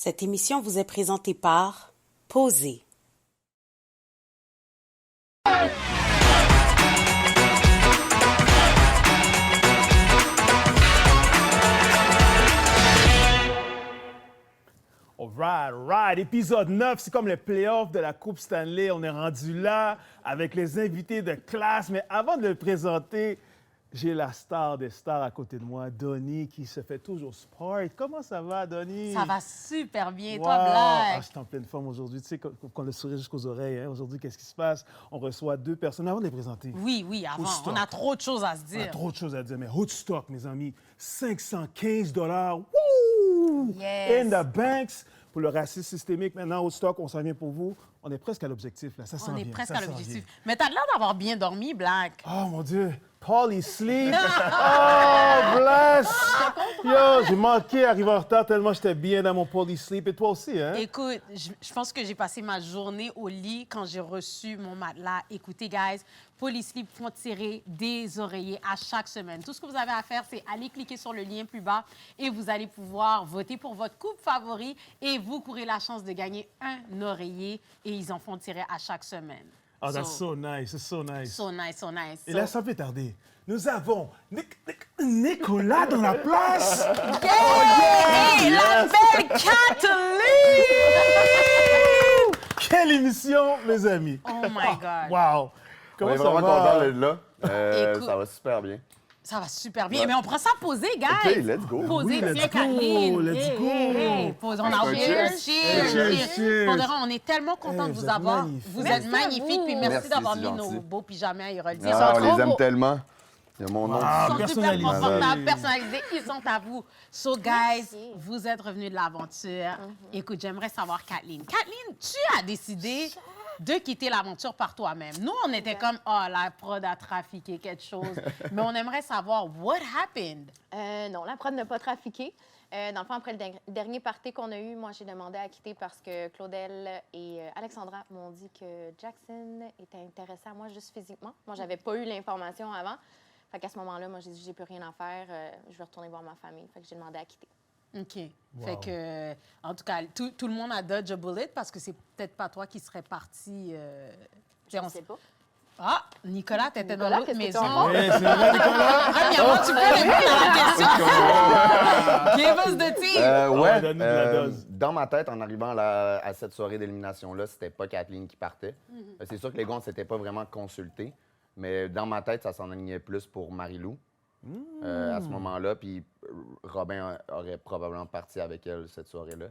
Cette émission vous est présentée par Posé. All right. Épisode 9, c'est comme les playoffs de la Coupe Stanley. On est rendu là avec les invités de classe. Mais avant de le présenter, j'ai la star des stars à côté de moi, Donnie, qui se fait toujours sport. Comment ça va, Donnie? Ça va super bien. Wow. Toi, Black? Ah, je suis en pleine forme aujourd'hui. Tu sais, qu'on le sourit jusqu'aux oreilles. Hein? Aujourd'hui, qu'est-ce qui se passe? On reçoit deux personnes. Avant de les présenter. Oui, avant. On a trop de choses à se dire. On a trop de choses à dire. Mais Hoodstock, mes amis, $515. Woo! Yes. In the banks. Pour le racisme systémique, maintenant, Hoodstock, on s'en vient pour vous. On est presque à l'objectif, là. Ça s'en On est vient, presque ça à s'en l'objectif. vient. Mais t'as l'air d'avoir bien dormi, Black. Oh, mon Dieu. Paulie Sleep. Oh, bless. Yo, j'ai manqué arriver en retard tellement j'étais bien dans mon Paulie Sleep. Et toi aussi, hein? Écoute, je pense que j'ai passé ma journée au lit quand j'ai reçu mon matelas. Écoutez, guys, Polysleep font tirer des oreillers à chaque semaine. Tout ce que vous avez à faire, c'est aller cliquer sur le lien plus bas et vous allez pouvoir voter pour votre couple favori et vous courez la chance de gagner un oreiller et ils en font tirer à chaque semaine. Oh, that's so nice. It's so nice. So nice, so nice. Et là, sans plus tarder, nous avons Nicolas dans la place. Et la belle Kathleen! Quelle émission, mes amis. Oh my God. Wow. On Comment est ça vraiment va? content d'être là. Écoute. Ça va super bien. Ça va super bien. Ouais. Mais on prend ça posé, guys. OK, let's go. Posé, Oui, let's tiens, go, Kathleen. let's Hey, go. hey, hey. Posé, on a Un cheers, cheers. cheers. Cheers. Pour de vrai, on est tellement contents Hey, de vous vous êtes avoir. magnifiques. Vous Merci êtes magnifiques. Puis merci Merci, d'avoir c'est mis nos gentil. beaux pyjamas à Héroldi. Ah, on les beaux. aime tellement. Il y a mon nom. Ah, Ils sont super personnalisés. confortables, personnalisés. Ils sont à vous. So, guys, vous êtes revenus de l'aventure. Écoute, j'aimerais savoir, Kathleen. Kathleen, tu as décidé de quitter l'aventure par toi-même. Nous, on était comme, oh, la prod a trafiqué quelque chose. Mais on aimerait savoir, what happened? Non, la prod n'a pas trafiqué. Dans le fond, après le dernier party qu'on a eu, moi, j'ai demandé à quitter parce que Claudel et Alexandra m'ont dit que Jackson était intéressé à moi juste physiquement. Moi, j'avais pas eu l'information avant. Fait qu'à ce moment-là, moi, j'ai dit, j'ai plus rien à faire. Je vais retourner voir ma famille. Fait que j'ai demandé à quitter. OK. Wow. Fait que, en tout cas, tout le monde a dodge a bullet parce que c'est peut-être pas toi qui serais parti. Je ne sais pas. Ah, Nicolas, t'étais dans Nicolas, l'autre qu'est-ce que tu maison. en penses? Oui, c'est vrai, Nicolas. Premièrement, tu peux répondre à la question. Give us the tea. Ouais, donne-nous de la dose. dans ma tête, en arrivant à cette soirée d'élimination-là, c'était pas Kathleen qui partait. C'est sûr que les gars, on s'était pas vraiment consultés, mais dans ma tête, ça s'en alignait plus pour Marie-Lou à ce moment-là. Puis Robin aurait probablement parti avec elle cette soirée-là.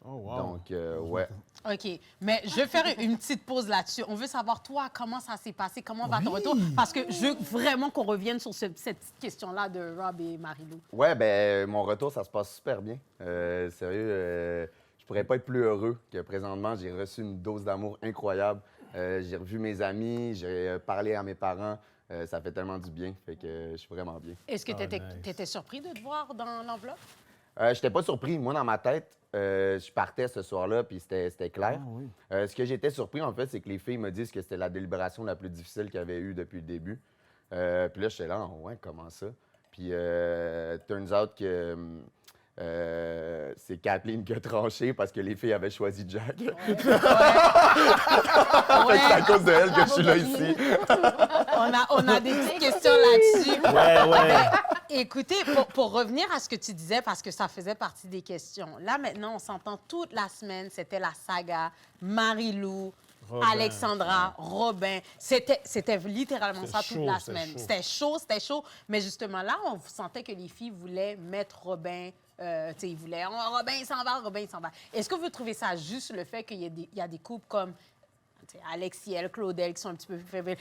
Oh, wow. Donc, ouais. OK. Mais je vais faire une petite pause là-dessus. On veut savoir, toi, comment ça s'est passé? Comment va ton retour? Parce que je veux vraiment qu'on revienne sur cette petite question-là de Rob et Marie-Lou. Ouais, ben mon retour, ça se passe super bien. Sérieux, je pourrais pas être plus heureux que présentement. J'ai reçu une dose d'amour incroyable. J'ai revu mes amis, j'ai parlé à mes parents. Ça fait tellement du bien. Fait que je suis vraiment bien. Est-ce que tu étais, nice. surpris de te voir dans l'enveloppe? J'étais pas surpris. Moi, dans ma tête, je partais ce soir-là, puis c'était clair. Ah, oui. Ce que j'étais surpris, en fait, c'est que les filles me disent que c'était la délibération la plus difficile qu'il y avait eu depuis le début. Puis là, j'étais là, ouais, comment ça? Puis, turns out que c'est Kathleen qui a tranché parce que les filles avaient choisi Jack. Fait que c'est à cause de elle que je suis là ici. On a des petites questions là-dessus. Ouais. Écoutez, pour revenir à ce que tu disais, parce que ça faisait partie des questions, là, maintenant, on s'entend toute la semaine, c'était la saga Marie-Lou, Robin. Alexandra, Robin. C'était littéralement ça C'était toute chaud, la c'était semaine. chaud. C'était chaud. Mais justement, là, on sentait que les filles voulaient mettre Robin. Tu sais, ils voulaient Robin, il s'en va, Robin, il s'en va. Est-ce que vous trouvez ça juste le fait qu'il y a des couples comme tu sais, Alexiel, Claudel qui sont un petit peu plus fébriles?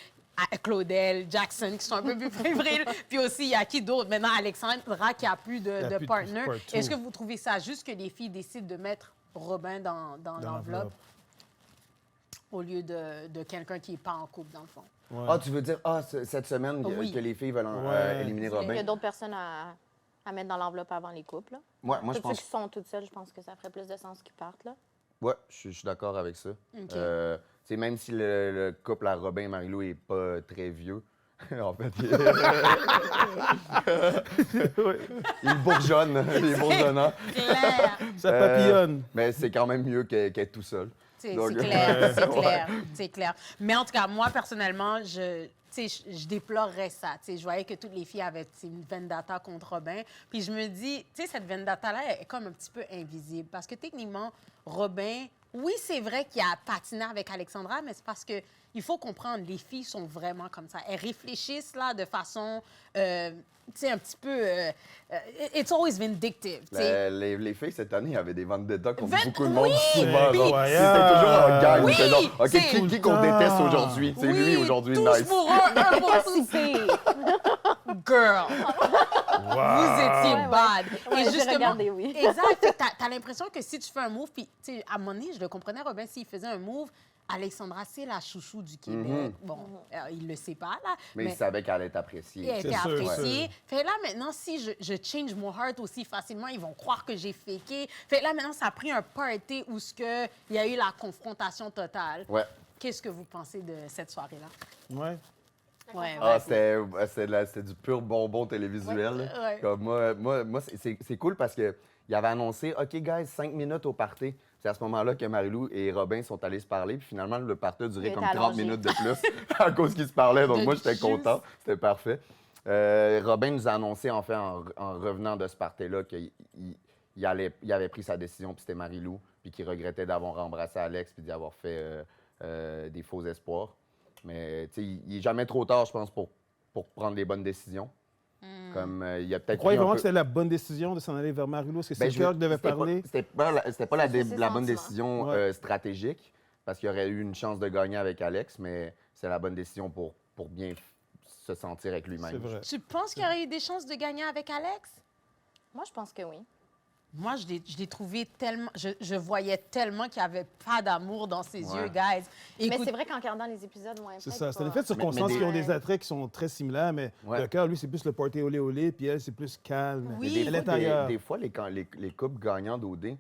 Claudel, Jackson qui sont un peu plus fébriles. Puis aussi, il y a qui d'autre? Maintenant, Alexandra qui a plus de plus de partner. part two. Est-ce que vous trouvez ça juste que les filles décident de mettre Robin dans l'enveloppe au lieu de quelqu'un qui n'est pas en couple, dans le fond? Ouais. Ah, tu veux dire, cette semaine, Oui. que les filles veulent Ouais. éliminer Il y a Robin? d'autres personnes à mettre dans l'enveloppe avant les couples. Là. Moi, je Toutes pense. ceux qui sont toutes seules, je pense que ça ferait plus de sens qu'ils partent. Là. Ouais, je suis d'accord avec ça. OK. Tu sais, même si le couple à Robin et Marie-Lou est pas très vieux, En fait, il bourgeonne, il est bourgeonnant. Claire. Ça papillonne. Mais c'est quand même mieux qu'être tout seul. C'est Donc, clair, c'est ouais. clair, c'est clair. Mais en tout cas, moi, personnellement, je déplorerais ça. Tu sais, je voyais que toutes les filles avaient une vendetta contre Robin. Puis je me dis, tu sais, cette vendetta-là est comme un petit peu invisible. Parce que techniquement, Robin, oui, c'est vrai qu'il a patiné avec Alexandra, mais c'est parce que il faut comprendre, les filles sont vraiment comme ça. Elles réfléchissent là de façon, tu sais, un petit peu... it's always vindictive, tu sais. Les filles, cette année, il y avait des vendettas contre Vingt- beaucoup de monde oui! souvent. Puis- Genre. C'était toujours un gang. Oui! C'est genre, OK, C'est- qui qu'on déteste aujourd'hui? C'est lui aujourd'hui, tous nice. pour un pour tous. Pire. Girl, Wow. vous étiez Ouais, bad. Ouais, Et j'ai justement, regardé, oui. exact. Fait que t'as l'impression que si tu fais un move, puis tu sais, à un moment donné, je le comprenais, Robin, s'il faisait un move, Alexandra, c'est la chouchou du Québec. Bon, il le sait pas, là. Mais il savait qu'elle allait être appréciée. Elle était C'est sûr, appréciée. ouais. Fait là, maintenant, si je change mon heart aussi facilement, ils vont croire que j'ai faké. Fait là, maintenant, ça a pris un party où il y a eu la confrontation totale. Ouais. Qu'est-ce que vous pensez de cette soirée-là? Ouais. Ouais, Ah, c'était du pur bonbon télévisuel. Ouais. Comme moi c'est cool parce qu'il avait annoncé, OK, guys, 5 minutes au party. C'est à ce moment-là que Marie-Lou et Robin sont allés se parler. Puis finalement, le party a duré Il comme était 30 allongé. minutes de plus à cause qu'ils se parlaient. Donc De moi, j'étais juste. content. C'était parfait. Robin nous a annoncé, en fait, en revenant de ce party-là, qu'il avait pris sa décision, puis c'était Marie-Lou, puis qu'il regrettait d'avoir embrassé Alex, puis d'y avoir fait des faux espoirs. Mais tu sais, il n'est jamais trop tard, je pense, pour prendre les bonnes décisions. Comme il y a Vous peut-être croyez pris un vraiment peu- que c'était la bonne décision de s'en aller vers Marie-Lou? Est-ce que c'est Ben, le cœur qui devait parler? C'était pas la C'est ses bonne sentiments. décision Ouais. stratégique, parce qu'il y aurait eu une chance de gagner avec Alex, mais c'est la bonne décision pour bien se sentir avec lui-même. C'est vrai. Tu penses qu'il y aurait eu des chances de gagner avec Alex? Moi, je pense que oui. Moi, je l'ai trouvé tellement... Je voyais tellement qu'il n'y avait pas d'amour dans ses Ouais. yeux, guys. Mais Écoute, c'est vrai qu'en regardant les épisodes, ouais, C'est peut-être ça. C'est pas. un effet de circonstances Mais qui ont des- des attraits qui sont très similaires, mais Ouais. le cœur, lui, c'est plus le party olé olé, puis elle, c'est plus calme. Oui. Mais Elle est ailleurs. des fois, les couples gagnants d'OD,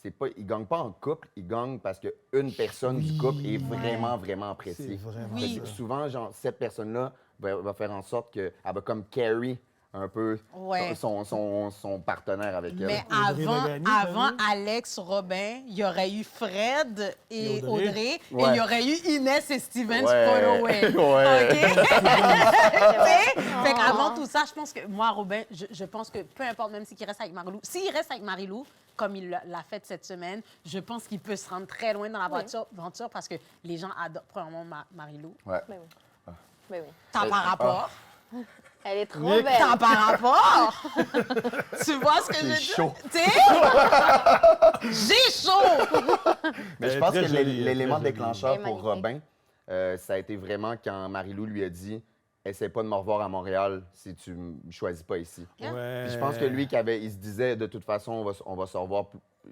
ils gagnent pas en couple, ils gagnent parce qu'une personne du couple est vraiment, vraiment C'est appréciée. vraiment Oui. ça. Souvent, genre, cette personne-là va faire en sorte qu'elle va comme carry un peu Ouais. son partenaire avec elle. mais Audrey avant, l'a gagné, avant t'as vu? Alex, Robin, il y aurait eu Fred et Et Audrey, Audrey. et il Ouais. y aurait eu Inès et Steven Ouais. Followay. Ouais. OK? Tu sais? Fait Oh. qu'avant tout ça, je pense que moi, Robin, je pense que peu importe même s'il reste avec Marie-Lou, s'il reste avec Marie-Lou, comme il l'a fait cette semaine, je pense qu'il peut se rendre très loin dans la aventure parce que les gens adorent, premièrement, Marie-Lou. Ouais. Ben oui. Ben oui. T'as par rapport. Elle est trop Nick. belle. T'as par rapport. Tu vois ce que je J'ai veux dire? chaud. Tu sais? J'ai chaud. Mais je Elle est pense très que jolie, l'élément très jolie. déclencheur Elle est pour magnifique. Robin, ça a été vraiment quand Marie-Lou lui a dit « Essaie pas de me revoir à Montréal si tu me choisis pas ici. Yeah. Ouais. Puis je pense que lui, il se disait, de toute façon, on va se revoir.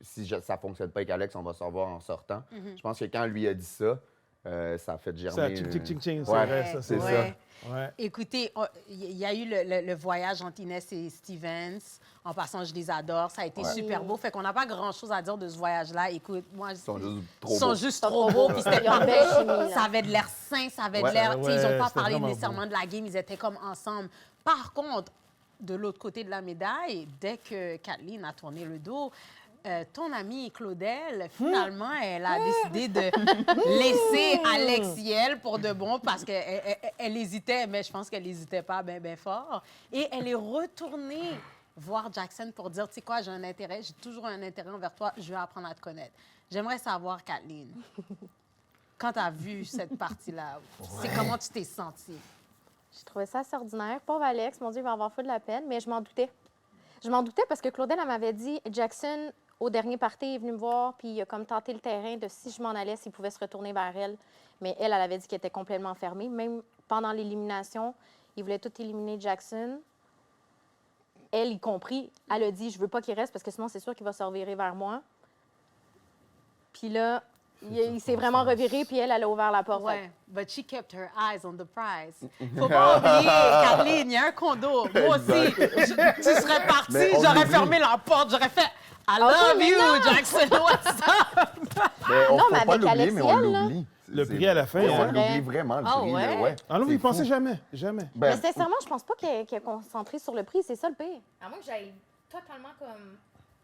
Si ça fonctionne pas avec Alex, on va se revoir en sortant. Je pense que quand lui a dit ça, ça a fait Ça, germer. tching, tching, tching, tching, c'est Ouais, vrai, ça, c'est c'est ça. Ouais. Ouais. Écoutez, il y a eu le voyage entre Inès et Stevens. En passant, je les adore. Ça a été Ouais. super beau. Fait qu'on n'a pas grand-chose à dire de ce voyage-là. Écoute, moi... Ils sont juste trop Ils sont beaux. juste trop beaux. Puis c'était Ils ont pas une belle chimie, là. Ça avait de l'air sain, ça avait Ouais. de l'air... tu sais, ils n'ont pas c'était parlé vraiment nécessairement de la game. Ils étaient comme ensemble. Par contre, de l'autre côté de la médaille, dès que Kathleen a tourné le dos, ton amie Claudel, finalement, elle a décidé de laisser Alexiel pour de bon parce qu'elle hésitait, mais je pense qu'elle n'hésitait pas bien fort. Et elle est retournée voir Jackson pour dire, tu sais quoi, j'ai un intérêt, j'ai toujours un intérêt envers toi, je veux apprendre à te connaître. J'aimerais savoir, Kathleen, quand tu as vu cette partie-là, c'est comment tu t'es sentie? J'ai trouvé ça assez ordinaire. Pauvre Alex, mon Dieu, il va avoir fou de la peine, mais je m'en doutais. Je m'en doutais parce que Claudel, elle m'avait dit, Jackson, au dernier party, est venu me voir, puis il a comme tenté le terrain de si je m'en allais, s'il pouvait se retourner vers elle. Mais elle avait dit qu'elle était complètement fermée. Même pendant l'élimination, il voulait tout éliminer Jackson. Elle, y compris, elle a dit, je veux pas qu'il reste parce que sinon, c'est sûr qu'il va se revirer vers moi. Puis là, il s'est vraiment reviré, puis elle a ouvert la porte. Ouais, but she kept her eyes on the prize. Faut pas oublier, Kathleen, il y a un condo. Moi aussi, tu serais partie, Mais on j'aurais oublie. fermé la porte, j'aurais fait I love mais you, non! Jackson, what's up? On Non, faut mais pas avec l'oublier, mais on Alexiel, là. l'oublie. Le C'est- prix à la fin, Oui, hein. on C'est vrai. l'oublie vraiment, le Ah prix. ouais? là, ouais. Ah non, C'est vous y pensez fou. jamais. Jamais. Mais Ben, sincèrement, je pense pas qu'elle est concentrée sur le prix. C'est ça le pire. À moins que j'aille totalement comme.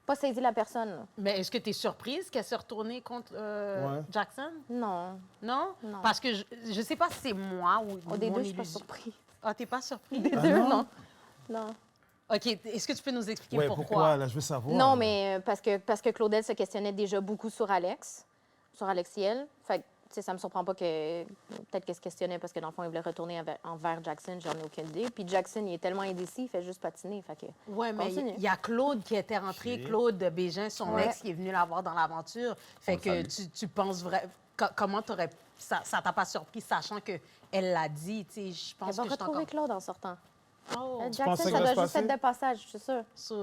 Pas saisir la personne. là. Mais est-ce que tu es surprise qu'elle s'est retournée contre Ouais. Jackson? Non. Non? Non. Parce que je sais pas si c'est moi ou Au des mon deux, je suis pas illusion. surprise. Ah, t'es pas surprise? Des Ah deux, non? non. Non. OK, est-ce que tu peux nous expliquer Ouais, pourquoi? pourquoi? Là, je veux savoir. Non, mais parce que Claudel se questionnait déjà beaucoup sur sur Alexiel. Fait que, tu sais, ça me surprend pas que peut-être qu'elle se questionnait parce que dans le fond, il voulait retourner envers Jackson. J'en ai aucune idée. Puis Jackson, il est tellement indécis, il fait juste patiner. Fait que Oui, mais Continue. il y a Claude qui était rentré, Ok. Claude Bégin, son Ouais. ex, qui est venu la voir dans l'aventure. Fait On que le salue. tu penses vraiment... Comment t'aurais... Ça t'a pas surpris, sachant qu'elle l'a dit, tu sais, je elle pense va que je suis retrouver encore... Claude en sortant. Oh, pensais Jackson, que ça ça doit se juste être passait? de passage, je suis sûre. so,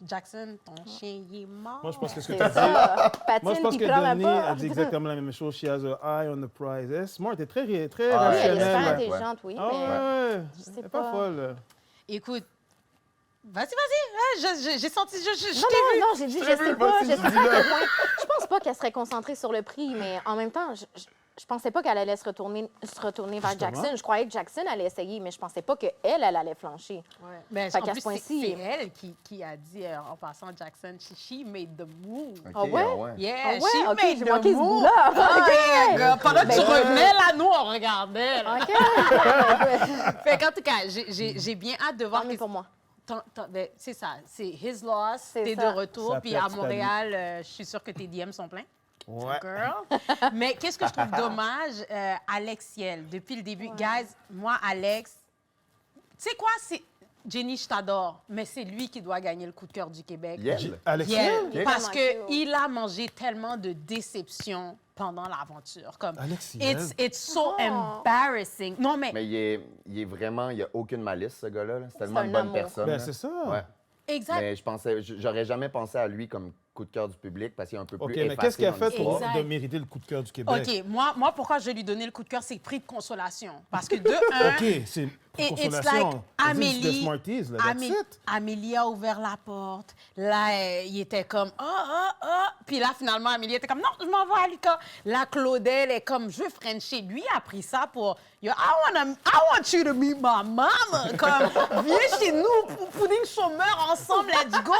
Jackson, ton chien, il est mort. Moi, je pense que ce que C'est tu as dit. ça. Moi, je Patine, pense puis que pleure un Denis peu. a dit exactement la même chose. She has her eye on the prize. Elle est smart, elle est très Ah, Oui, elle est super rationnelle. ouais. intelligente, oui, Ah mais ouais, je sais elle est pas pas. folle. là. Écoute, vas-y. Ouais, j'ai senti... Je Non, t'ai vu. non, j'ai dit, je t'ai sais vu, pas, vas-y, je sais pas à dis-le. quel point. Je pense pas qu'elle serait concentrée sur le prix, mais en même temps, je pensais pas qu'elle allait se retourner vers Justement. Jackson. Je croyais que Jackson allait essayer, mais je pensais pas qu'elle allait flancher. Ouais. Mais Fait en qu'à plus, ce point-ci- c'est elle qui a dit, en passant, Jackson, she made the move. OK, Ah ouais? Yeah, Ah ouais? she OK, made j'ai the manqué ce move. bout-là. Ah, OK. yeah, girl. Pendant que Ben, tu ouais. revenais, là, nous, on regardait. là. OK. Fait qu'en tout cas, j'ai bien hâte de voir... Tant mieux pour moi. Ben, c'est ça, c'est his loss, C'est t'es de ça. retour, Ça puis perd à ta Montréal, je suis sûre que tes DM sont pleins. Ouais. Girl. Mais qu'est-ce que je trouve dommage, Alexiel, depuis le début. Guys, moi, Alex, tu sais quoi, c'est... Jenny, je t'adore, mais c'est lui qui doit gagner le coup de cœur du Québec. Yel. Alexiel? Yeah, parce Tellement cute. qu'il a mangé tellement de déceptions pendant l'aventure. Comme, Alexiel? it's so Oh. embarrassing. Non, mais Mais il est vraiment, il n'y a aucune malice, ce gars-là. là. C'est tellement un une bonne amour. personne. Ben, là. c'est ça. Ouais. exact. Mais j'aurais jamais pensé à lui comme coup de cœur du public parce qu'il est un peu plus OK, mais effacé qu'est-ce qu'il a dans fait pour l'histoire. Exact. de mériter le coup de cœur du Québec? OK, moi, pourquoi je lui ai donné le coup de cœur, c'est prix de consolation. Parce que de un, OK, c'est pour It's consolation. like Elle dit, c'est the Amélie, Smarties, là, that's it. Amélie a ouvert la porte. Là, il était comme Puis là, finalement, Amélie était comme non, je m'en vais à Lucas. Là, Claudel est comme je veux Frencher. Lui a pris ça pour Yo, I want you to meet my mama. Comme viens chez nous, pudding chômeur ensemble, let's go.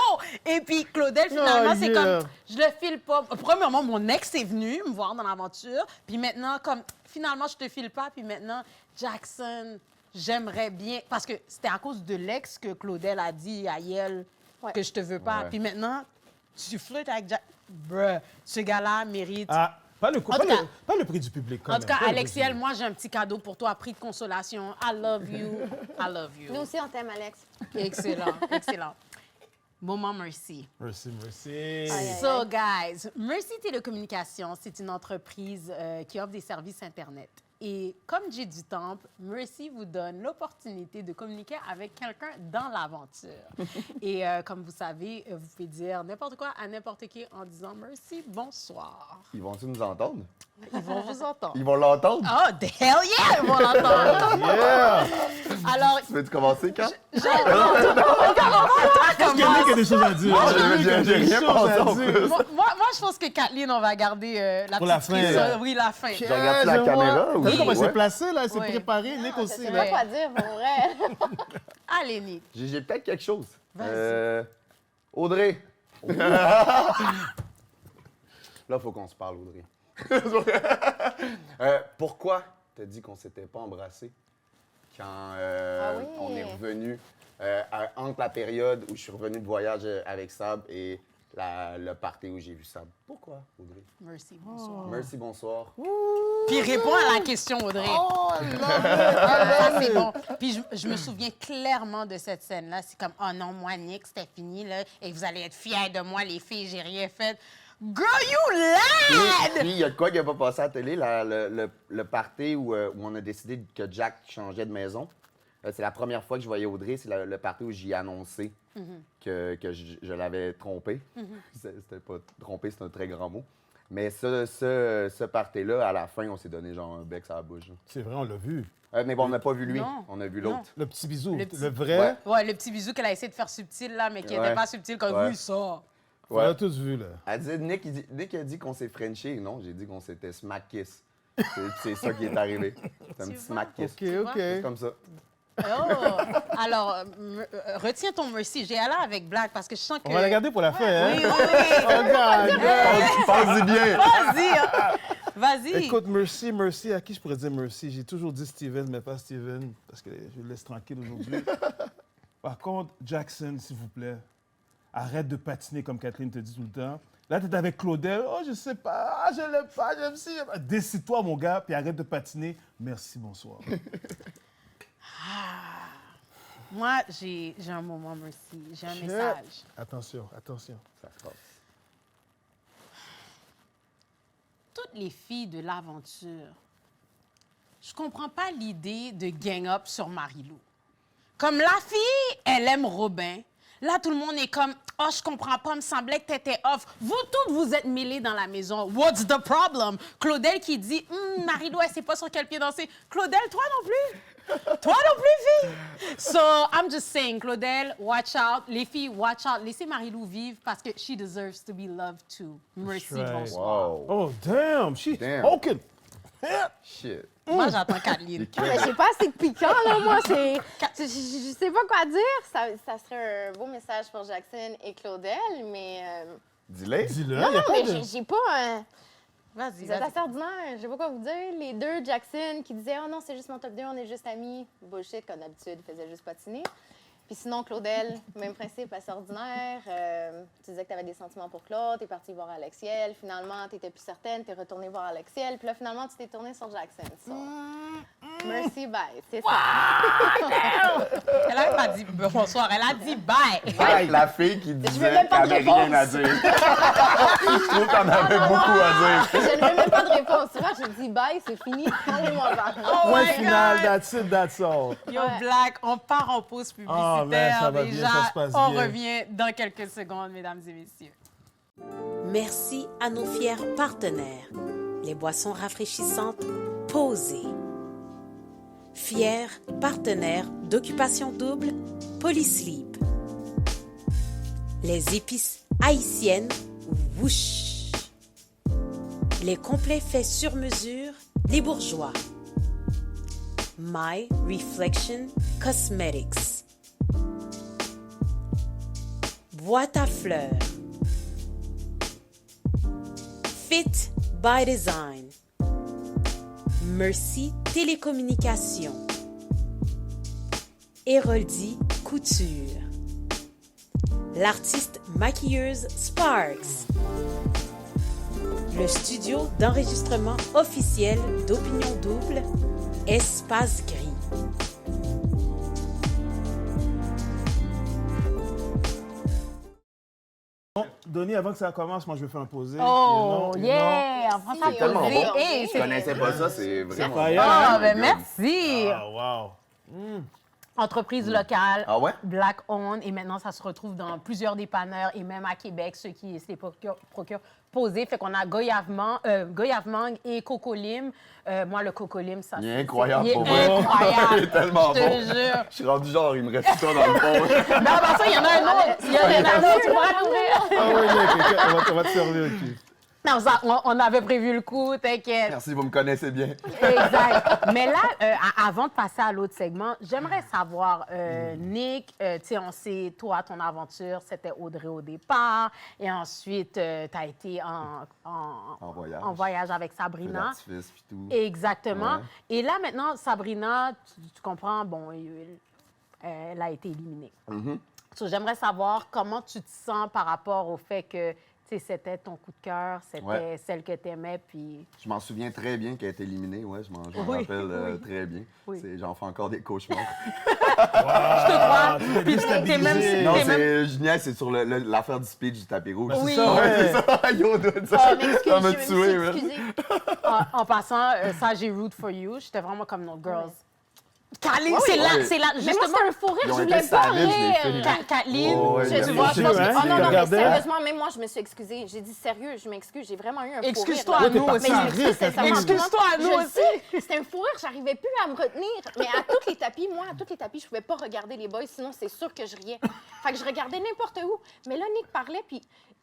Et puis Claudel, finalement, Oh, c'est yeah. comme je le file pas. Premièrement, mon ex est venu me voir dans l'aventure. Puis maintenant, comme finalement, je te file pas. Puis maintenant, Jackson, j'aimerais bien. Parce que c'était à cause de l'ex que Claudel a dit à Yel Ouais. que je te veux pas. Ouais. Puis maintenant, tu flirtes avec Jack. Bruh, ce gars-là mérite. Ah, pas le, En tout cas- pas le prix du public, quand En même. tout cas, Pas le prix Alexiel, du- moi, j'ai un petit cadeau pour toi, prix de consolation. I love you. I love you. Nous aussi, on t'aime, Alex. Excellent, excellent. Moment Mercy. Merci, merci. Aïe. So, guys, Mercy Télécommunications, c'est une entreprise qui offre des services Internet. Et comme Jay du Temple, Mercy vous donne l'opportunité de communiquer avec quelqu'un dans l'aventure. Et comme vous savez, vous pouvez dire n'importe quoi à n'importe qui en disant Mercy, bonsoir. Ils vont-tu nous entendre? Ils vont vous entendre. Ils vont l'entendre? Oh, the hell yeah, ils vont l'entendre. Yeah! Alors, Tu veux-tu commencer quand? Est-ce qu'il y en a qui a des choses à dire? J'ai rien pensé en plus. moi, je pense que Kathleen, on va garder la Pour petite la fin, prise, là. oui, la fin. Je regarde la caméra ou... T'as vu comment elle Ouais. s'est placée, là? Elle s'est Oui. préparée, Nick Je aussi, sais là. pas quoi dire, pour vrai. Allez, Nick. J'ai peut-être quelque chose. Vas-y. Audrey. Là, il faut qu'on se parle, Audrey. Pourquoi t'as dit qu'on s'était pas embrassé quand oui. on est revenu entre la période où je suis revenu de voyage avec Sab et le party où j'ai vu Sab? Pourquoi, Audrey? Merci, bonsoir. Merci, bonsoir. Puis réponds à la question, Audrey. Oh, Ça, c'est bon. Puis je me souviens clairement de cette scène-là. C'est comme, oh non, moi, Nick, c'était fini, là, et vous allez être fiers de moi, les filles, j'ai rien fait. Girl, you lied! Puis, il y a de quoi qui n'a pas passé à la télé, le party où on a décidé que Jack changeait de maison. C'est la première fois que je voyais Audrey. C'est le party où j'y ai annoncé que je l'avais trompé. C'était pas trompé, c'est un très grand mot. Mais ce party-là, à la fin, on s'est donné genre un bec sur la bouche. C'est vrai, on l'a vu. Mais bon, on n'a pas vu lui, Non. on a vu Non. l'autre. Le petit bisou, Le petit- le vrai. Ouais, le petit bisou qu'elle a essayé de faire subtil, là, mais qui n'était Ouais. pas subtil comme Ouais. oui, ça. On a tous vu, là. Elle disait, Nick a dit qu'on s'est Frenché. Non, j'ai dit qu'on s'était smack kiss. C'est ça qui est arrivé. C'est un petit smack kiss. OK. C'est comme ça. Oh! Alors, retiens ton merci. J'ai allé avec Black parce que je sens que... On va la garder pour la fin, hein? Oui. Oh, God. Pense-y bien. Vas-y, hein. Vas-y. Écoute, merci. À qui je pourrais dire merci? J'ai toujours dit Steven, mais pas Steven, parce que je le laisse tranquille aujourd'hui. Par contre, Jackson, s'il vous plaît, arrête de patiner comme Kathleen te dit tout le temps. Là, tu es avec Claudel. Oh, je sais pas. Je l'aime pas. J'aime si. Décide-toi, mon gars, puis arrête de patiner. Merci, bonsoir. Moi, j'ai un moment merci. J'ai un message. Attention. Ça se passe. Toutes les filles de l'aventure, je comprends pas l'idée de gang up sur Marie-Lou. Comme la fille, elle aime Robin. Là, tout le monde est comme, oh, je comprends pas, me semblait que t'étais off. Vous toutes, vous êtes mêlés dans la maison. What's the problem? Claudel qui dit, Marie-Lou, elle sait pas sur quel pied danser. Claudel, toi non plus? Toi non plus, fille? So, I'm just saying, Claudel, watch out. Les filles, watch out. Laissez Marie-Lou vivre parce que she deserves to be loved too. Merci, right. bonsoir. Wow. Oh, damn. She's Damn. spoken. Shit. Moi, j'attends Kathleen. Mais j'ai pas assez de piquant, là, moi. Je sais pas quoi dire. Ça serait un beau message pour Jackson et Claudel, mais... Dis-le. Dis-le. Non, y a pas mais de- j'ai pas un... Vas-y, Vous êtes vas-y. assez ordinaire, je sais pas quoi vous dire. Les deux, Jackson, qui disaient « Oh non, c'est juste mon top 2, on est juste amis. » Bullshit, comme d'habitude, il faisait juste patiner. Puis sinon, Claudel, même principe, assez ordinaire. Tu disais que tu avais des sentiments pour Claude, t'es parti voir Alexiel. Finalement, t'étais plus certaine, t'es retournée voir Alexiel. Puis là, finalement, tu t'es tournée sur Jackson. So, merci, bye. C'est ça. Elle a pas dit bonsoir, elle a dit bye. Hey, la fille qui veux disait même pas qu'elle de avait rien à réponse. dire. Je trouve qu'on avait beaucoup à dire. Je n'avais même pas de réponse. Tu vois, j'ai dit bye, c'est fini. Parlez-moi pas. Point my final, God. that's it, that's all. Yo, Ouais. Black, on part en pause publicitaire man, ça va bien, déjà. ça se passe On bien. revient dans quelques secondes, mesdames et messieurs. Merci à nos fiers partenaires, les boissons rafraîchissantes Posé. Fiers partenaires d'Occupation Double, Polysleep. Les épices haïtiennes Wouch. Les complets faits sur mesure, Les Bourgeois. My Reflection Cosmetics. Boîte à fleurs. Fit by Design. Merci Télécommunications. Héroldi Couture. L'artiste maquilleuse Sparks. Le studio d'enregistrement officiel d'Opinion Double, Espace Gris. Bon, Donnie, avant que ça commence, moi, je vais faire un posé. Oh, You know? yeah! On prend ça C'est tellement posé. bon. Hey, Je c'est- connaissais pas ça, c'est vraiment... incroyable. Ah, Oh ben merci! Ah, wow. Entreprise locale, Ah ouais? Black Owned, et maintenant ça se retrouve dans plusieurs dépanneurs et même à Québec, ceux qui se les procurent posés. Fait qu'on a Goyave Mangue et Coco Lim. Moi, le Coco Lim, ça Il est incroyable, Il pour est vrai. incroyable. Il est tellement Je bon. te jure. Je suis rendu genre, il me reste ça dans le fond. Non, ben ça, il y en a un autre. Il y en a un autre, tu pourras l'ouvrir. Ah oui, mec, on va te servir ici. Non, ça, on avait prévu le coup, t'inquiète. Merci, vous me connaissez bien. Exact. Mais là, avant de passer à l'autre segment, j'aimerais savoir, Nick, tu sais, on sait, toi, ton aventure, c'était Audrey au départ. Et ensuite, tu as été En voyage. en voyage avec Feu Sabrina. d'artifice puis tout. Exactement. Ouais. Et là, maintenant, Sabrina, tu comprends, bon, elle a été éliminée. Mhm. So, j'aimerais savoir comment tu te sens par rapport au fait que tu sais, c'était ton coup de cœur, c'était Ouais. celle que tu aimais, puis... Je m'en souviens très bien qu'elle a été éliminée, ouais, je m'en Oui, rappelle oui. très bien. Oui. J'en fais encore des cauchemars. Je te crois. tu t'es Puis déstabilisé. t'es même... Non, t'es même- c'est Génial, c'est sur l'affaire du speech du tapis rouge. Ben, Oui. c'est ça, Ouais, ouais. c'est ça. Yo, dude, ça, Je m'excuse, ça m'a je me tué, suis man. excusée. En passant, ça, j'ai root for you. J'étais vraiment comme nos girls. Kathleen, Oui, c'est oui. là, Oui. c'est là, Mais moi, justement. c'était un fou rire, Ils ont je été voulais pas savages, les rire. filles. Kathleen, Oh, ouais, tu bien vois, sûr, je pense que- hein? Oh non, non, mais Regardez, hein? sérieusement, même moi, je me suis excusée. J'ai dit sérieux, je m'excuse. J'ai vraiment eu un fou rire. Excuse-toi là. à nous t'es aussi. Mais je partie m'excuse rire, sincèrement. Excuse-toi à nous Je le aussi. sais, c'était un fou rire, j'arrivais plus à me retenir. Mais à tous les tapis, moi, à tous les tapis, je pouvais pas regarder les boys, sinon c'est sûr que je riais. Fait que je regardais n'importe où. Mais là, Nick parlait, puis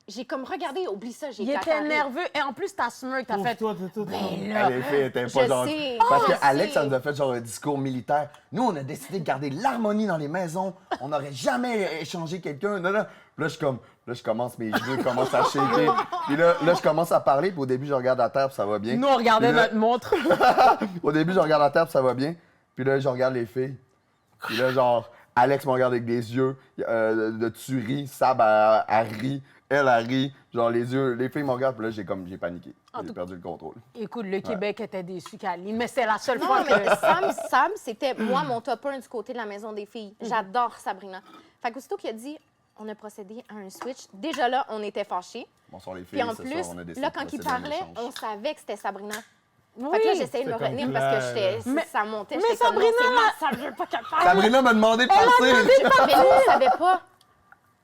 j'ai comme regardé, oublie ça, j'ai Il éclaté à était rire. nerveux. Et en plus, ta smirk, t'as fait... Toi, Ben là, Les filles étaient pas Je genre. sais. Parce Je que Alex, sais. ça nous a fait genre un discours militaire. Nous, on a décidé de garder l'harmonie dans les maisons. On n'aurait jamais échangé quelqu'un. Non, non. Puis là, je commence, mes cheveux commencent à shaker. Puis là, je commence à parler. Puis au début, je regarde la terre, puis ça va bien. nous, on regardait Puis là- notre montre. Au début, je regarde la terre, puis ça va bien. Puis là, je regarde les filles. Puis là, genre, Alex me regarde avec des yeux de tuerie. Sab, elle rit. Elle rit. Genre, les yeux, les filles me regardent. Puis là, j'ai paniqué. En J'ai tout- perdu le contrôle. Écoute, le Québec était déçu, Kaline, mais c'est la seule Non, fois mais que... Sam, c'était moi, mon top 1 du côté de la maison des filles. J'adore Sabrina. Fait qu'aussitôt qu'il a dit, on a procédé à un switch, déjà là, on était fâchés. Bonsoir, les filles. Puis en ce plus, soir, on a décidé là, de quand il procéder à un parlait, échange. on savait que c'était Sabrina. Oui. Fait que là, j'essayais de me C'est comme retenir parce que clair. Mais- ça montait. mais j'étais comme, non, Sabrina, c'est là- ma- ça, je veux pas qu'elle parle. Sabrina m'a demandé de partir. Mais nous, on savait pas.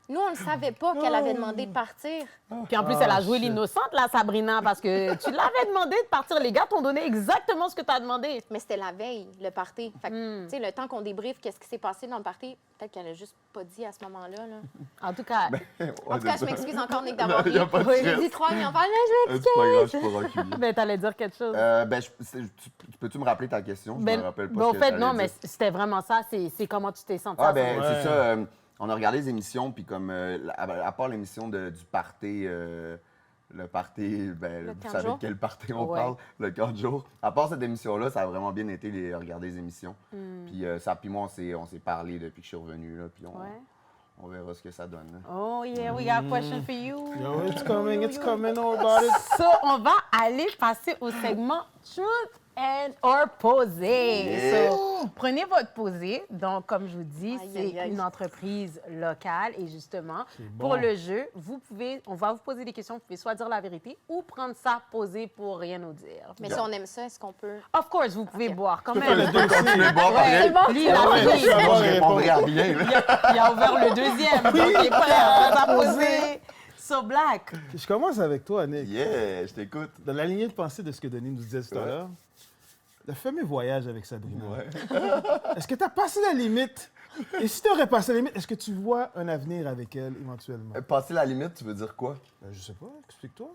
Nous, on ne savait pas qu'elle avait demandé de partir. Puis en plus, elle a joué shit. l'innocente, là, Sabrina, parce que tu l'avais demandé de partir. Les gars t'ont donné exactement ce que tu as demandé. Mais c'était la veille, le party. Fait que, tu sais, le temps qu'on débriefe qu'est-ce qui s'est passé dans le party, peut-être qu'elle a juste pas dit à ce moment-là. Là. En tout cas, En tout cas, je m'excuse encore, Nick, d'avoir Non, y a ri. pas de J'ai stress. dit 3 et en parle, je C'est pas grave, je suis pas reculé. ben, t'allais dire quelque chose. Peux-tu me rappeler ta question? Je Ben, me rappelle pas ben, ce au que fait, t'allais non, dire. mais c'était vraiment ça. C'est comment tu t'es senti. Ah, à ben, ce c'est ça. On a regardé les émissions, puis comme, à part l'émission du party, le party, ben, Le vous 15 savez jours. de quel party on Ouais. parle, le 4 jours. À part cette émission-là, ça a vraiment bien été de regarder les émissions. Puis ça, puis moi, on s'est parlé depuis que je suis revenu, là, puis Ouais. on verra ce que ça donne. Là. Oh, yeah, we got a question for you. Yo, it's coming, all about it. So, on va aller passer au segment Truth and or Posé. Yeah. So, prenez votre posé. Donc, comme je vous dis, Aïe, c'est aïe, aïe. une entreprise locale. Et justement, bon. pour le jeu, on va vous poser des questions. Vous pouvez soit dire la vérité ou prendre ça posé pour rien nous dire. Mais si on aime ça, est-ce qu'on peut. Of course, vous pouvez Ok. boire quand faire les même. deux. Continuez de boire, pareil. C'est bon? Lui, il a Ouais, fini. je sais pas. Je répondrai à rien. là. Il a ouvert le deuxième. Donc, il est prêt à poser. So, Black. Je commence avec toi, Nick. Yeah, je t'écoute. Dans la lignée de pensée de ce que Denis nous disait tout à Ouais. l'heure, le fameux voyage avec Sabrina. Ouais. Est-ce que tu as passé la limite? Et si tu aurais passé la limite, est-ce que tu vois un avenir avec elle éventuellement? Passer la limite, tu veux dire quoi? Je sais pas, explique-toi.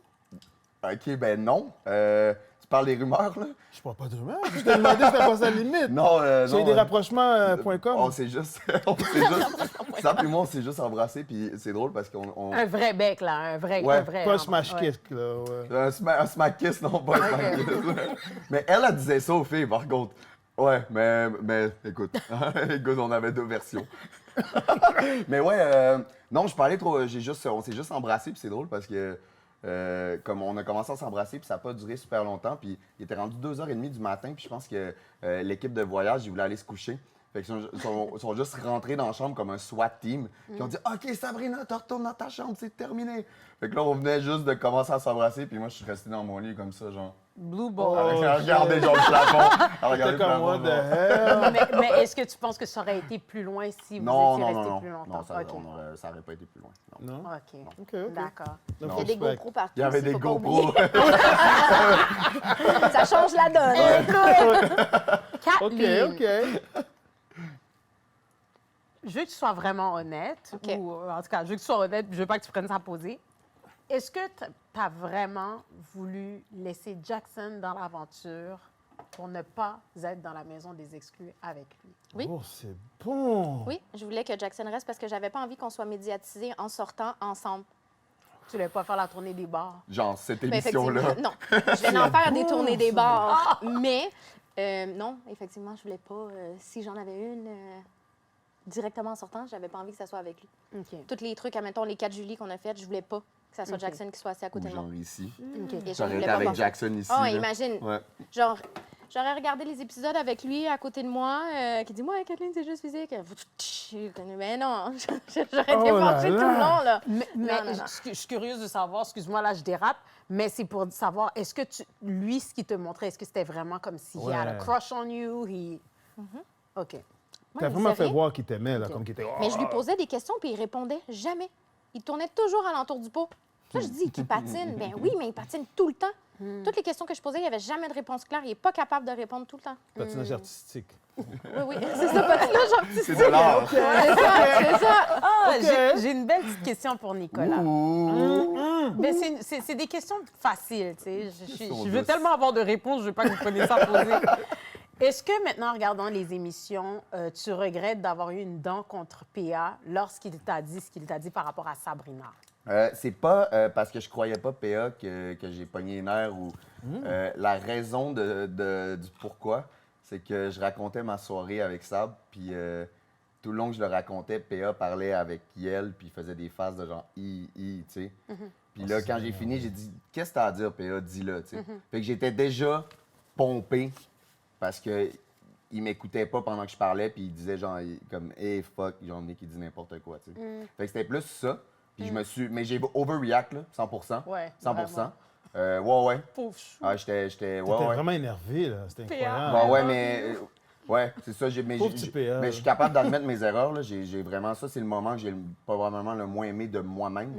OK, ben non. Tu parles des rumeurs, là? Je parle pas de rumeur. Je t'ai demandé si tu as passé la limite. Non, J'ai non. eu des rapprochements.com. On s'est juste... Ça, puis moi, on s'est juste embrassés, puis c'est drôle parce qu'on... Un vrai bec, là. Un vrai. Ouais, un vrai Pas un ouais. smash kiss, là. Ouais. Un smack kiss, non, pas un smack kiss. Mais elle disait ça aux filles, par contre. Ouais, mais écoute, écoute, on avait deux versions. Mais ouais, non, je parlais trop, on s'est juste embrassés, puis c'est drôle parce que comme on a commencé à s'embrasser, puis ça n'a pas duré super longtemps, puis il était rendu 2h30 du matin, puis je pense que l'équipe de voyage, ils voulaient aller se coucher. Fait qu'ils sont juste rentrés dans la chambre comme un SWAT team. Puis ils ont dit « OK, Sabrina, tu retournes dans ta chambre, c'est terminé. » Fait que là, on venait juste de commencer à s'embrasser, puis moi, je suis resté dans mon lit comme ça, genre... Blue à ball. regarder genre le plafond. À regarder T'es le comme moi plafond, de genre. hell. Mais est-ce que tu penses que ça aurait été plus loin si vous Non, étiez non, resté non, plus non. longtemps? Non, ça OK. ça aurait pas été plus loin. Non. Non? OK. OK, OK. D'accord. No Il y a des respect. GoPros partout. Il y avait aussi, des faut pas GoPros. oublier. Ça change la donne. OK, Kathleen, OK. je veux que tu sois vraiment honnête. OK. Ou, en tout cas, je veux que tu sois honnête, je veux pas que tu prennes ça à poser. Est-ce que tu as vraiment voulu laisser Jackson dans l'aventure pour ne pas être dans la maison des exclus avec lui? Oui. Oh, c'est bon. Oui, je voulais que Jackson reste parce que j'avais pas envie qu'on soit médiatisés en sortant ensemble. Tu ne voulais pas faire la tournée des bars? Genre, cette Mais émission-là. effectivement, non. Je vais en faire des bon, tournées des ça. bars. Mais non, effectivement, je voulais pas. Si j'en avais une directement en sortant, j'avais pas envie que ça soit avec lui. OK. Tous les trucs, admettons, les 4 Julie qu'on a faites, je voulais pas que ça soit OK. Jackson qui soit assis à côté Ou de moi. genre ici. OK. Et je J'aurais voulais été pas avec voir ça. Jackson ici. Oh, là. imagine. Ouais. Genre, j'aurais regardé les épisodes avec lui à côté de moi, qui dit « Moi, Kathleen, c'est juste physique. » Mais non, j'aurais été Oh là fâchée tout le là. long, là. Mais non. je suis curieuse de savoir, excuse-moi, là, je dérape, mais c'est pour savoir, est-ce que lui, ce qu'il te montrait, est-ce que c'était vraiment comme si he had a Ouais. crush on you? OK. Moi, T'as il vraiment disait fait rien. voir qu'il t'aimait, là, OK. comme qu'il était... Mais je lui posais des questions, puis il répondait jamais. Il tournait toujours alentour du pot. Là, je dis qu'il patine. Ben oui, mais il patine tout le temps. Toutes les questions que je posais, il n'y avait jamais de réponse claire. Il n'est pas capable de répondre tout le temps. Patinage artistique. Oui, c'est ça, patinage artistique. C'est de l'art. C'est ça. Ah, Ok. j'ai une belle petite question pour Nicolas. Mais c'est des questions faciles, tu sais. Je veux tellement avoir de réponses, je veux pas que vous preniez ça à poser. Est-ce que maintenant, en regardant les émissions, tu regrettes d'avoir eu une dent contre PA lorsqu'il t'a dit ce qu'il t'a dit par rapport à Sabrina? C'est pas parce que je croyais pas PA que j'ai pogné les nerfs ou la raison du pourquoi, c'est que je racontais ma soirée avec Sab, puis tout le long que je le racontais, PA parlait avec Yel, puis il faisait des faces de genre tu sais. Puis là, quand j'ai fini, j'ai dit qu'est-ce que t'as à dire, PA, dis-le, tu sais. Fait que j'étais déjà pompé parce que il m'écoutait pas pendant que je parlais, puis il disait genre comme hey fuck, genre Nick, il dit n'importe quoi, tu sais. Fait que c'était plus ça. Puis mais j'ai overreact, là, 100%. Ouais, 100%. Ouais. Pauvre chou. Ah, j'étais T'étais ouais. vraiment énervé, là. C'était incroyable. Bon, ouais, mais ouais, c'est ça. Pauvre petit PA. Mais je suis capable d'admettre mes erreurs, là. J'ai vraiment ça, c'est le moment que j'ai probablement le moins aimé de moi-même.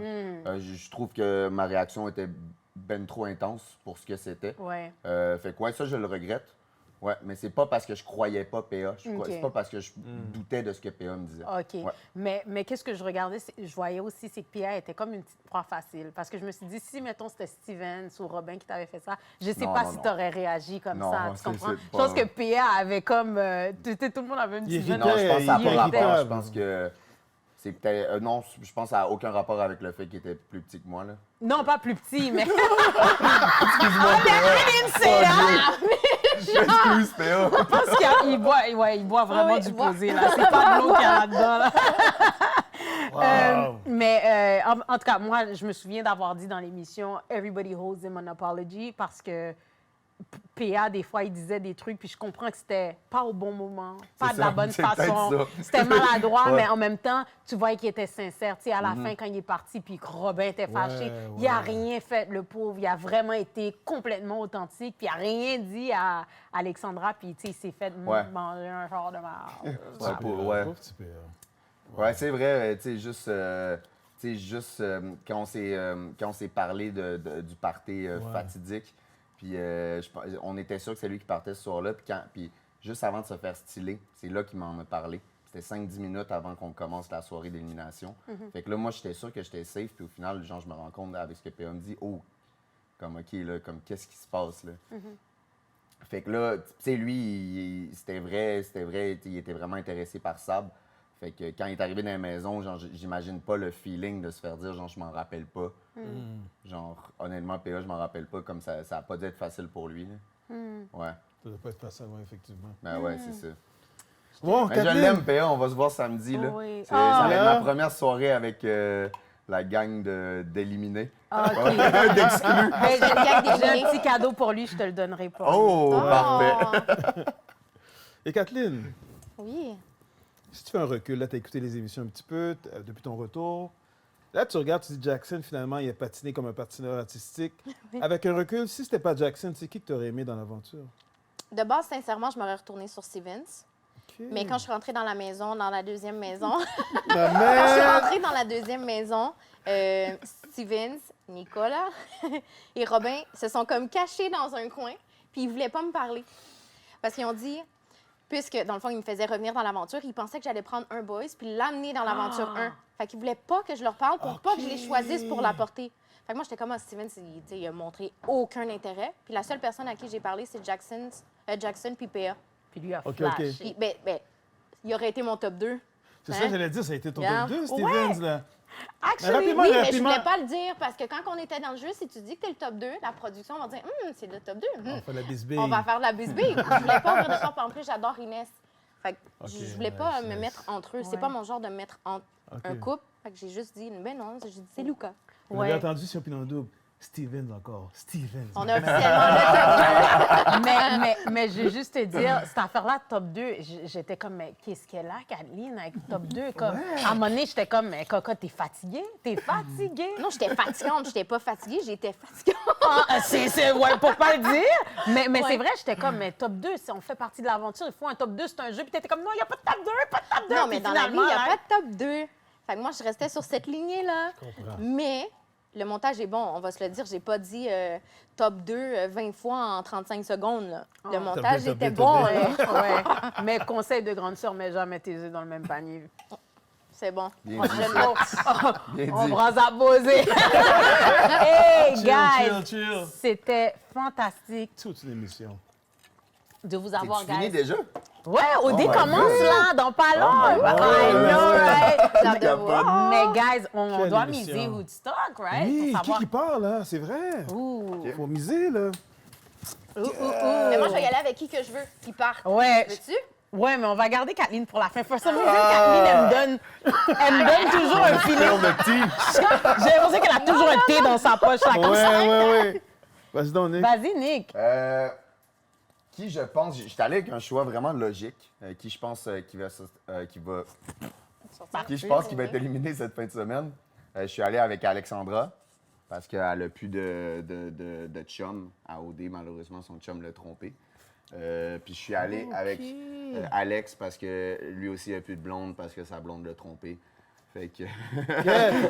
Je trouve que ma réaction était ben trop intense pour ce que c'était. Ouais. Fait que ouais, ça, je le regrette. Ouais, mais c'est pas parce que je croyais pas PA. OK. C'est pas parce que je doutais de ce que PA me disait. OK. Ouais. Mais qu'est-ce que je regardais, je voyais aussi, c'est que PA était comme une petite proie facile. Parce que je me suis dit, si, mettons, c'était Stevens ou Robin qui t'avait fait ça, je sais Non, pas non, si non. tu aurais réagi comme Non, ça. Tu c'est- comprends? c'est Je pas- pense que PA avait comme. Tout le monde avait une Il petite irritait. Non, je pense que ça n'a pas irritable. rapport. Je pense que c'est peut-être. Non, je pense que ça n'a aucun rapport avec le fait qu'il était plus petit que moi, là. Non, pas plus petit, mais. Excuse-moi, Excuse, PA. Je pense qu'il boit vraiment Oui, du il boit. posé, là. C'est pas de l'eau qu'il y a là-dedans, là. Wow. Mais en tout cas, moi, je me souviens d'avoir dit dans l'émission Everybody holds him an apology parce que PA, des fois, il disait des trucs, puis je comprends que c'était pas au bon moment, pas C'est de la ça, bonne c'est peut-être façon. ça. C'était maladroit, Ouais. mais en même temps, tu vois qu'il était sincère. Tu sais, à la fin, quand il est parti, puis que Robin était fâché, il a rien fait, le pauvre. Il a vraiment été complètement authentique, puis il a rien dit à Alexandra, puis tu sais, il s'est fait Ouais. manger un genre de marde. Ouais. Pauvre petit PA. Ouais, c'est vrai, tu sais, juste quand on s'est parlé du party fatidique, puis on était sûr que c'est lui qui partait ce soir-là, puis juste avant de se faire styler, c'est là qu'il m'en a parlé. C'était 5-10 minutes avant qu'on commence la soirée d'élimination. Fait que là, moi, j'étais sûr que j'étais safe, puis au final, genre, je me rends compte avec ce que PA me dit, oh, comme, OK, là, comme, qu'est-ce qui se passe, là? Fait que là, tu sais, lui, c'était vrai, il était vraiment intéressé par Sab. Fait que quand il est arrivé dans la maison, genre, j'imagine pas le feeling de se faire dire, genre, je m'en rappelle pas. Genre, honnêtement, PA, je m'en rappelle pas, comme ça a pas dû être facile pour lui, là. Ouais, Ça doit pas être facile, ouais, effectivement. ben ouais, c'est ça. Bon, Mais je Kathleen. l'aime, PA, on va se voir samedi, là. Oui. Ça va être Ah. ma première soirée avec la gang d'éliminés. Ah, OK. D'exclus. Ben, j'ai un petit cadeau pour lui, je te le donnerai pas. Oh, parfait. Et Kathleen, Oui. si tu fais un recul, là, tu as écouté les émissions un petit peu depuis ton retour. Là, tu regardes, tu dis Jackson, finalement, il a patiné comme un patineur artistique. Avec un recul, si c'était pas Jackson, c'est qui que tu aurais aimé dans l'aventure? De base, sincèrement, je m'aurais retournée sur Stevens. OK. Mais quand je suis rentrée dans la maison, dans la deuxième maison, Ma quand je suis mère! rentrée dans la deuxième maison, Stevens, Nicolas et Robin se sont comme cachés dans un coin, puis ils voulaient pas me parler. Parce qu'ils ont dit, puisque dans le fond, ils me faisaient revenir dans l'aventure, ils pensaient que j'allais prendre un boys puis l'amener dans l'aventure 1. Fait qu'ils voulaient pas que je leur parle pour pas que je les choisisse pour la porter. Fait que moi, j'étais comme, Stevens, il a montré aucun intérêt. Puis la seule personne à qui j'ai parlé, c'est Jackson puis PA. Puis lui a OK, flashé. Puis, ben, il aurait été mon top 2. C'est Hein? ça que j'allais dire, ça a été ton Bien. top 2, Stevens, là. Actually, rapidement, Oui, mais je rapidement. voulais pas le dire parce que quand on était dans le jeu, si tu dis que t'es le top 2, la production va dire c'est le top 2. On fait la bisbille. On va faire de la bisbille. Je voulais pas ouvrir de porte. En plus, j'adore Inès. Fait que Ok, je voulais pas nice, me nice. mettre entre eux. C'est Ouais. pas mon genre de me mettre entre OK. un couple. Fait que j'ai juste dit ben non, j'ai dit c'est Luca. On avait Ouais. entendu sur Opinion Double. Stevens encore. Stevens. On a officiellement le top 2. mais je vais juste te dire, cette affaire-là, top 2, j'étais comme, mais qu'est-ce qu'elle a, Kathleen, avec top 2? Comme, à un moment donné, j'étais comme, mais Coco, t'es fatiguée? T'es fatiguée? Non, j'étais fatigante. J'étais pas fatiguée, j'étais fatigante. Ouais, pour pas le dire. Mais Ouais. c'est vrai, j'étais comme, mais top 2, si on fait partie de l'aventure, il faut un top 2, c'est un jeu. Puis t'étais comme, non, il n'y a pas de top 2, pas de top 2. Non, mais Puis dans la vie, il finalement, n'y a hein, pas de top 2. Fait que moi, je restais sur cette lignée-là. comprends. Mais le montage est bon, on va se le dire. J'ai pas dit top 2 20 fois en 35 secondes. Là. Le montage bien, était t'as bon. bien. Ouais. Mais conseil de grande sœur, mets jamais tes œufs dans le même panier. C'est bon. Bien dit. Bien On dit. va à poser. Hey, Chill, guys! chill. C'était fantastique Toute une émission. de vous avoir, C'est fini guys. déjà? Ouais, Odé my commence God. là, dans pas long. God. I know, right? J'ai hâte de voir. Mais, guys, on Quelle doit émission. miser Woodstock, right? Oui, Pour qui savoir. parle, là? C'est vrai. Ouh. Faut miser, là. Mais moi, je vais y aller avec qui que je veux. Qui part. Ouais. Veux-tu? Ouais, mais on va garder Kathleen pour la fin. For some reason, Kathleen, elle me donne toujours un feeling. J'ai l'impression qu'elle a toujours un thé dans sa poche, là, comme ça. Ouais. Vas-y donc, Nick. Vas-y, Nick. Qui je pense, j'étais allé avec un choix vraiment logique. Qui je pense qui va être éliminé cette fin de semaine. Je suis allé avec Alexandra parce qu'elle a plus de chum à OD. Malheureusement, son chum l'a trompé. Puis je suis allé avec Alex parce que lui aussi a plus de blonde parce que sa blonde l'a trompé. Fait que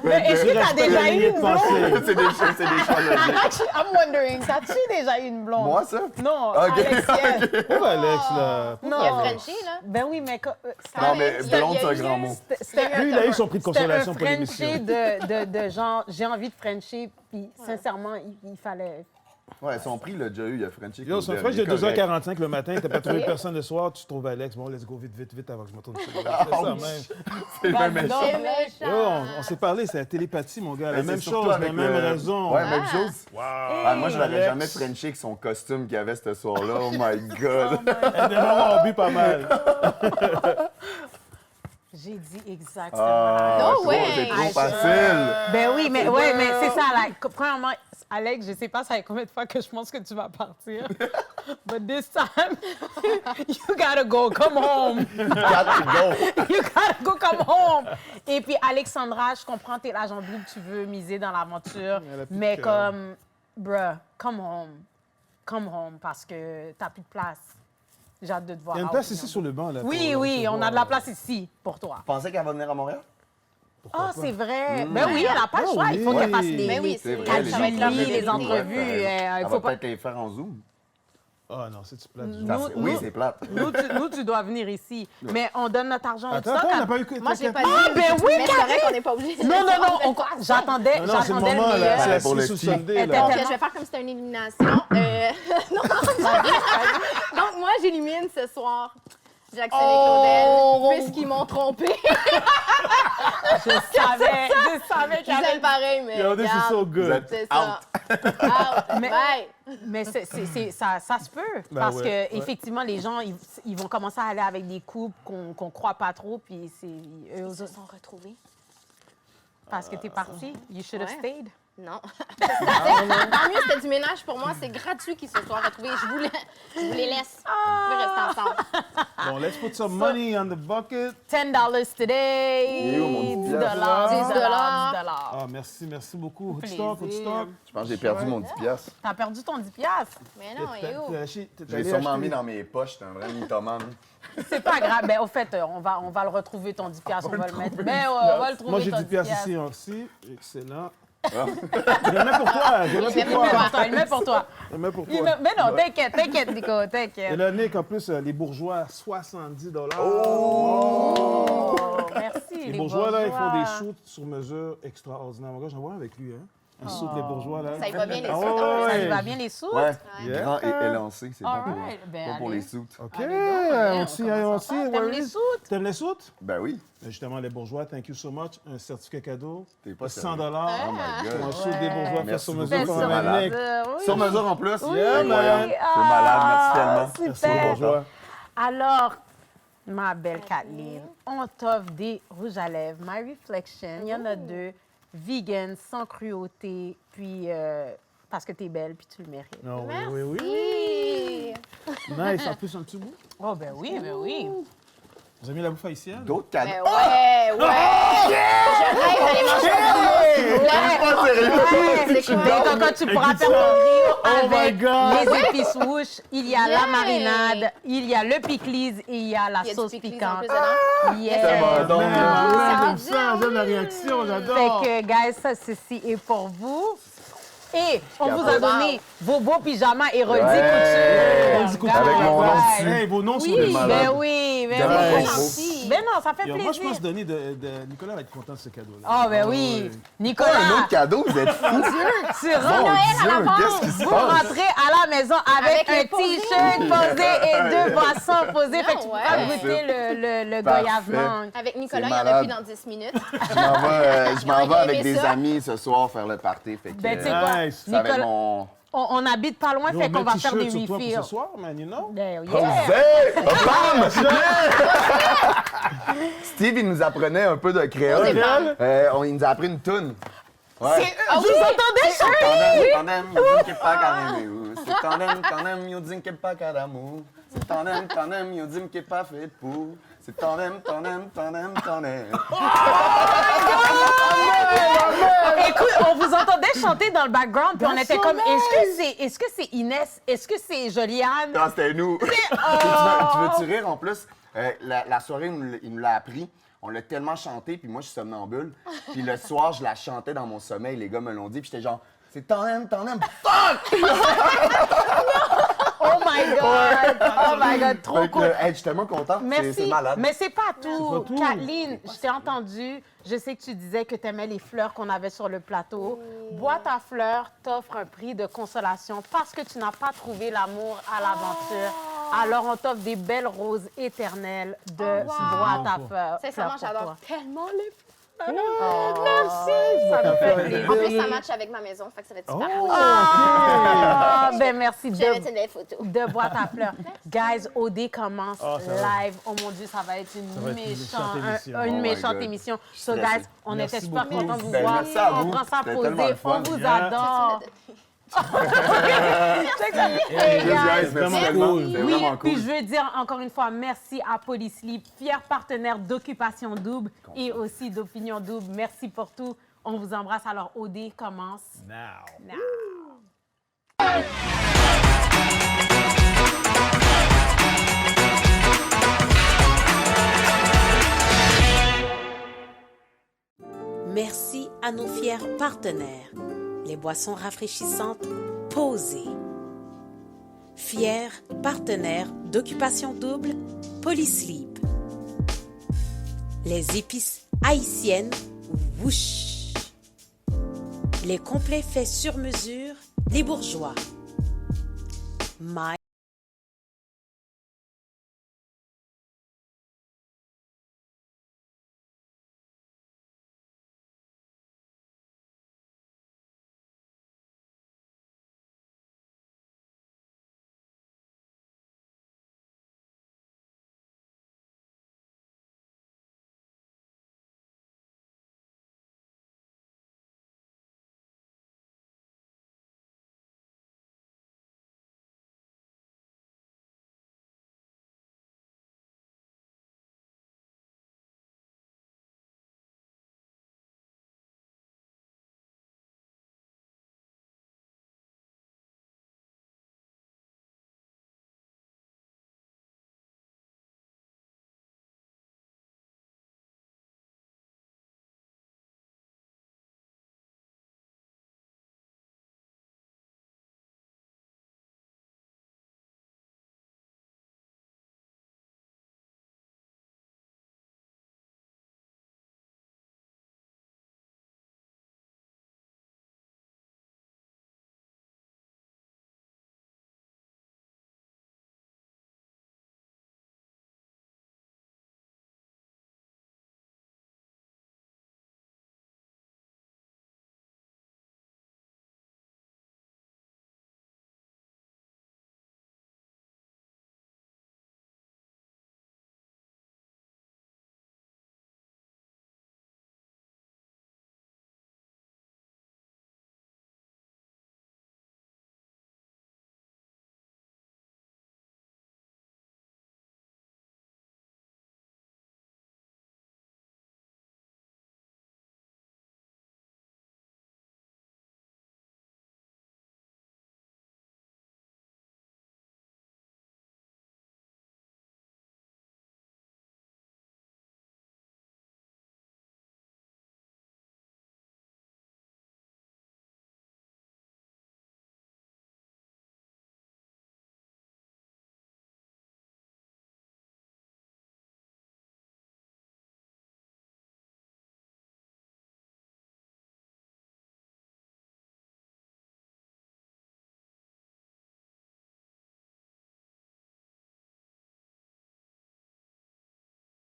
Mais est-ce que t'as déjà eu une blonde? c'est des choix logiques. Actually, I'm wondering, t'as-tu déjà eu une blonde? Moi, ça? Non, Ok, Alex, yes. Pauvre Alex, là. Il y a Non. Frenchie, là. Ben oui, mais... Non, mais blonde, c'est un grand mot. C'était Lui, il a eu son prix de c'était un consolation pour Frenchie l'émission. de genre, j'ai envie de Frenchie, puis sincèrement, il fallait... Ouais, son prix, l'a déjà eu, il a Frenchie. Yo, son French de 2h45 le matin, t'as pas trouvé personne le soir, tu trouves Alex. Bon, let's go vite avant que je me tourne sur le C'est ça, même. C'est le même méchant. C'est méchant. Yo, on s'est parlé, c'est la télépathie, mon gars. La Mais même c'est surtout chose, la avec même le- raison. Ouais, même chose. Wow. Ah, moi, je l'aurais Alex. jamais Frenché avec son costume qu'il avait ce soir-là. Oh my God. Elle devrait avoir bu pas mal. J'ai dit exactement la même Ah, No way. c'est trop Ah, facile. Ben oui, mais c'est ça. Là. Premièrement, Alex, je sais pas ça fait combien de fois que je pense que tu vas partir. But this time, you gotta go, come home. Got to go. You gotta go, come home. Et puis Alexandra, je comprends, t'es l'agent double, tu veux miser dans l'aventure, Elle a plus de mais cœur. comme, bruh, come home, parce que t'as plus de place. J'ai hâte de te voir. Il y a une out, place you ici know. sur le banc, là. Oui, pour oui, te on a voir. de la place ici pour toi. Tu pensais qu'elle va venir à Montréal? Ah, c'est vrai. Ben oui, elle n'a pas le Ah choix. Il faut oui. qu'elle fasse les, Ben oui, C'est c'est vrai, les ça va être gens leur Julie, les priorité. entrevues. Elle Il va faut pas... peut-être les faire en Zoom. Ah non, c'est-tu plate. Nous- Ça, oui, nous- c'est plate. Nous, tu dois venir ici. Mais on donne notre argent au Attends, stock. on n'a pas eu... Moi, je l'ai pas dit. Ah, ben oui, Mais c'est vrai qu'on n'est pas obligé. Non, j'attendais Non, c'est le j'attendais moment, là. meilleur. C'est Ben, la pour le 6 ou petit. Sunday, Elle là. Donc, était je vais faire comme si c'était une élimination. Non. Donc, moi, j'élimine ce soir Jackson et Claudel, puisqu'ils m'ont trompé. Je savais Je vous aime pareil, mais Yo, this is regarde, so Vous good. êtes c'est ça. Out. Mais- Bye. Mais ça se peut. Ben parce ouais, que ouais. effectivement, les gens, ils vont commencer à aller avec des couples qu'on croit pas trop. Puis eux Ils se autres, sont retrouvés. parce que t'es parti. You should have Ouais. stayed. Non. Tant mieux, c'était du ménage pour moi. C'est gratuit qu'ils se soient retrouvés. Je vous les laisse. Vous pouvez rester ensemble. Bon, let's put some money on the bucket. $10 today. Il est où, mon 10 $10. Ah, merci beaucoup. Hoodstock. Je pense que j'ai perdu mon 10 piastres. T'as perdu ton 10$. Mais non, il est où? Je l'ai sûrement mis dans mes poches. J'étais un vrai mythomane. C'est pas grave. Ben, au fait, on va le retrouver, ton 10$. On va le mettre. Ben, on va le trouver. Moi, j'ai ton 10 piastres 10$. ici aussi. Excellent. Je le mets pour toi. Il le met pour toi. Je le mets pour Il toi. met- Mais non, t'inquiète, Nico, Et t'inquiète. là, Nick, en plus, les bourgeois, $70. Oh, merci, Les bourgeois, là, ils font des shoots sur mesure extraordinaires. Mon gars, j'en vois un avec lui, hein. Un shoot des bourgeois, là. Ça y va bien, les Ah suites, ouais, en plus. Ça ouais. lui va bien les sous? Ouais, Yeah. grand et élancé. C'est bon All pour, right. Ben, pas pour allez. les soutes. OK, Allez, on s'y T'aimes les ouais. sous? T'aimes les soutes? Ben oui. Justement, les bourgeois, thank you so much. Un certificat cadeau. T'es pas $100. sérieux. Oh my Pour un God. shoot des bourgeois fait Merci sur beaucoup. mesure Ben, pour c'est un malade. Nick. Oui. Sur mesure en plus. Oui. Incroyable. Ah, C'est malade. Merci tellement. Merci les Super. bourgeois. Alors, ma belle Kathleen, on t'offre des rouges à lèvres My Reflection. Il y en a 2. Vegan, sans cruauté, puis parce que t'es belle, puis tu le mérites. Non, Merci. oui. Nice. En plus, un petit bout. Oh, ben oui, ben oui. Vous avez mis la bouffe haïtienne? D'autres Mais cadeaux. ouais. Je rêve d'aller manger un gros, s'il vous plaît. Pas sérieux. Ouais, C'est quoi? Ben, quand tu pourras faire ton griot Oh my avec God. les épices wouch, il y a la Yeah. marinade, il y a le pickles et il y a la Il y a sauce du pickles en piquante. plus dedans. Yeah. Donc, J'aime ça, j'aime la réaction, j'adore. Fait que, guys, ça, ceci est pour vous. Et on vous a Wow. donné vos beaux pyjamas Érodi Ouais. Couture. Couture. Avec mon nom Guys. dessus. Hey, vos noms sont Oui, des malades. ben oui, ben Demain, oui. info. Gentil. Ben non, ça fait Yo, plaisir. moi, je pense que Nicolas va être content de ce cadeau-là. Ah, ben oui. ouais. Nicolas, un autre cadeau, vous êtes fous. tu rentres, Mon Dieu, qu'est-ce qui se vous passe? rentrez à la maison avec Avec un le posé. T-shirt posé et 2 boissons posées. Fait que tu ouais. pourras goûter le Parfait. goyave mangue. Avec Nicolas, C'est il y en a malade. plus dans 10 minutes. Je m'en vais avec aimé des ça. amis ce soir faire le party. Fait que, Ben, tu sais quoi, Nice. ça va être Nicolas, mon... on habite pas loin, Yo, fait mets qu'on va le faire t-shirt des sur toi pour refills. ce soir, man, you know? Ben, yeah. José! Bam! Steve, il nous apprenait un peu de créole. Il nous a appris une toune. Ouais. Vous entendez chanter? Tandem, yo din que pas carrément. C'est tandem, yo din que pas carrément. C'est tandem, yo din que pas fait pour. C'est tandem. Écoute, on vous entendait chanter dans le background, puis on était comme, est-ce que c'est Inès? Est-ce que c'est Joliane? Non, c'était nous. Tu veux-tu rire en plus? La soirée, il nous l'a appris. On l'a tellement chanté, puis moi, je suis somnambule. Puis le soir, je la chantais dans mon sommeil. Les gars me l'ont dit, puis j'étais genre, c'est tandem. Fuck! Oh my God, trop Fait que, cool. hey, je suis tellement content. Merci. C'est malade. Mais c'est pas tout. pas tout. Kathleen, je t'ai entendu. Je sais que tu disais que tu aimais les fleurs qu'on avait sur le plateau. Boîte à fleurs t'offre un prix de consolation parce que tu n'as pas trouvé l'amour à l'aventure. Alors, on t'offre des belles roses éternelles de boîte à fleurs. Sincèrement, pour j'adore toi. tellement les fleurs. Merci. Ça me fait plaisir. En plus, ça match avec ma maison, fait que ça va être super cool. Ah, ben merci Je vais mettre une belle photo. de boîte à fleurs. Guys, OD commence ça va. live. Oh mon Dieu, ça va être va être une méchante émission. une Oh my méchante God. émission. So, Stressé. guys, on Merci était super beaucoup. contents de vous Ben, voir. merci à On vous. prend ça C'était tellement posé. le fun. On vous Yeah. adore. Hey, guys, Merci vraiment tellement. cool. C'était Oui, vraiment puis cool. je veux dire encore une fois merci à Polysleep, fier partenaire d'Occupation Double et aussi d'Opinion Double. Merci pour tout. On vous embrasse. Alors, OD commence Now. now. Merci à nos fiers partenaires, les boissons rafraîchissantes Posé. Fiers partenaires d'Occupation Double, Polysleep. Les épices haïtiennes Wouch. Les complets faits sur mesure, les bourgeois. My